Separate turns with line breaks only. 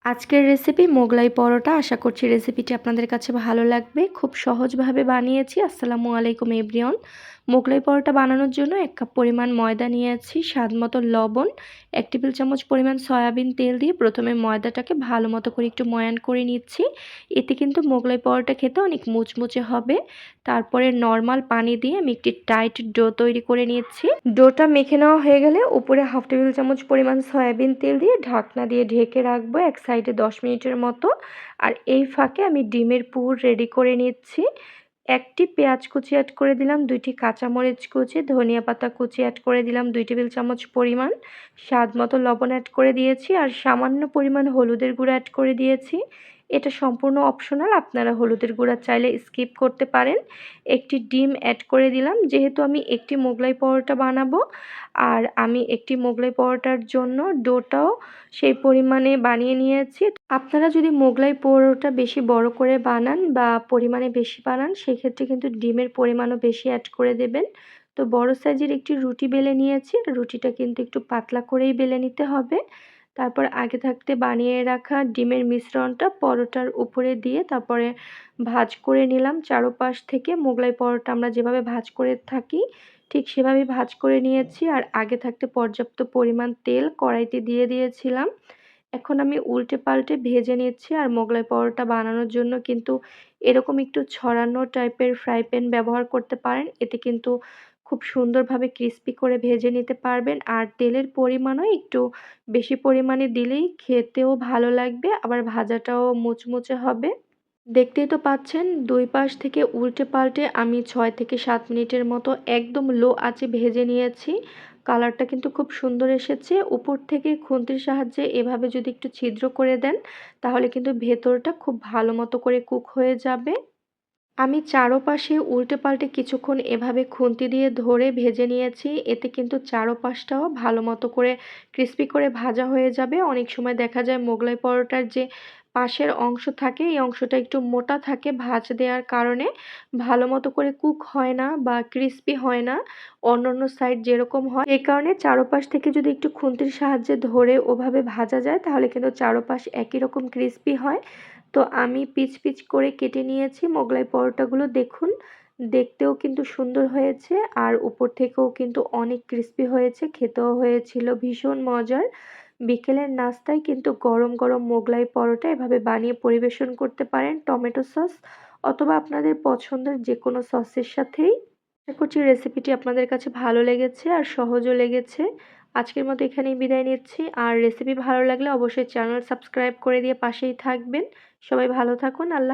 আজকের রেসিপি মোগলাই পরোটা। আশা করছি রেসিপিটি আপনাদের কাছে ভালো লাগবে। খুব সহজভাবে বানিয়েছি। আসসালামু আলাইকুম এভরিওয়ান। মোগলাই পরোটা বানানোর জন্য ১ কাপ পরিমাণ ময়দা নিয়েছি, স্বাদমতো লবণ, ১ টেবিল চামচ পরিমাণ সয়াবিন তেল দিয়ে প্রথমে ময়দাটাকে ভালো মতো করে একটু ময়ান করে নিচ্ছি। এতে কিন্তু মোগলাই পরোটা খেতে অনেক মুচমুচে হবে। তারপরে নরমাল পানি দিয়ে আমি একটি টাইট ডো তৈরি করে নিচ্ছি। ডোটা মেখে নেওয়া হয়ে গেলে উপরে 1/2 টেবিল চামচ পরিমাণ সয়াবিন তেল দিয়ে ঢাকনা দিয়ে ঢেকে রাখবো এক সাইডে 10 মিনিটের মতো। আর এই ফাঁকে আমি ডিমের পুর রেডি করে নিচ্ছি। 1টি পেঁয়াজ কুচি অ্যাড করে দিলাম, 2টি কাঁচামরিচ কুচি, ধনিয়া পাতা কুচি অ্যাড করে দিলাম 2 টেবিল চামচ পরিমাণ, স্বাদ মতো লবণ অ্যাড করে দিয়েছি আর সামান্য পরিমাণ হলুদের গুঁড়া অ্যাড করে দিয়েছি। এটা সম্পূর্ণ অপশনাল, আপনারা হলুদের গুঁড়া চাইলে স্কিপ করতে পারেন। একটি ডিম অ্যাড করে দিলাম, যেহেতু আমি একটি মোগলাই পরোটা বানাবো আর আমি একটি মোগলাই পরোটার জন্য ডোটাও সেই পরিমাণে বানিয়ে নিয়েছি। আপনারা যদি মোগলাই পরোটা বেশি বড় করে বানান বা পরিমাণে বেশি বানান, সেক্ষেত্রে কিন্তু ডিমের পরিমাণও বেশি অ্যাড করে দেবেন। তো বড় সাইজের একটি রুটি বেলে নিয়েছি, রুটিটা কিন্তু একটু পাতলা করেই বেলে নিতে হবে। তারপর আগে থাকতে বানিয়ে রাখা ডিমের মিশ্রণটা পরোটার উপরে দিয়ে তারপরে ভাঁজ করে নিলাম চারপাশ থেকে। মোগলাই পরোটা আমরা যেভাবে ভাঁজ করে থাকি ঠিক সেভাবেই ভাঁজ করে নিয়েছি আর আগে থাকতে পর্যাপ্ত পরিমাণ তেল কড়াইতে দিয়ে দিয়েছিলাম। এখন আমি উল্টে পাল্টে ভেজে নিচ্ছি আর মোগলাই পরোটা বানানোর জন্য কিন্তু এরকম একটু ছড়ানো টাইপের ফ্রাই প্যান ব্যবহার করতে পারেন। এতে কিন্তু খুব সুন্দরভাবে ক্রিস্পি করে ভেজে নিতে পারবেন আর তেলের পরিমাণও একটু বেশি পরিমাণে দিলেই খেতেও ভালো লাগবে, আবার ভাজাটাও মুচমুচে হবে। দেখতেই তো পাচ্ছেন ২ পাশ থেকে উল্টে পাল্টে আমি ৬ থেকে ৭ মিনিটের মতো একদম লো আঁচে ভেজে নিয়েছি। কালারটা কিন্তু খুব সুন্দর এসেছে। উপর থেকে খুন্তির সাহায্যে এভাবে যদি একটু ছিদ্র করে দেন, তাহলে কিন্তু ভেতরটা খুব ভালো মতো করে কুক হয়ে যাবে। আমি চারপাশে উল্টে পাল্টে কিছুক্ষণ এভাবে খুন্তি দিয়ে ধরে ভেজে নিয়েছি। এতে কিন্তু চারপাশটাও ভালো মতো করে ক্রিস্পি করে ভাজা হয়ে যাবে। অনেক সময় দেখা যায় মোগলাই পরোটার যে পাশের অংশ থাকে, এই অংশটা একটু মোটা থাকে ভাঁজ দেওয়ার কারণে ভালো মতো করে কুক হয় না বা ক্রিস্পি হয় না অন্যান্য সাইড যেরকম হয়। এই কারণে চারপাশ থেকে যদি একটু খুন্তির সাহায্যে ধরে ওভাবে ভাজা যায়, তাহলে কিন্তু চারপাশ একই রকম ক্রিস্পি হয়। তো আমি পিচ পিচ করে কেটে নিয়েছি মোগলাই পরোটাগুলো। দেখুন, দেখতেও কিন্তু সুন্দর হয়েছে আর উপর থেকেও কিন্তু অনেক ক্রিস্পি হয়েছে, খেতেও হয়েছিল ভীষণ মজার। বিকেলের নাস্তায় কিন্তু গরম গরম মোগলাই পরোটা এভাবে বানিয়ে পরিবেশন করতে পারেন টমেটো সস অথবা আপনাদের পছন্দের যে কোনো সসের সাথেই। আশা করছি রেসিপিটি আপনাদের কাছে ভালো লেগেছে আর সহজও লেগেছে। আজকের মতো এখানেই বিদায় নিচ্ছি। আর রেসিপি ভালো লাগলে অবশ্যই চ্যানেল সাবস্ক্রাইব করে দিয়ে পাশেই থাকবেন। সবাই ভালো থাকুন। আল্লাহ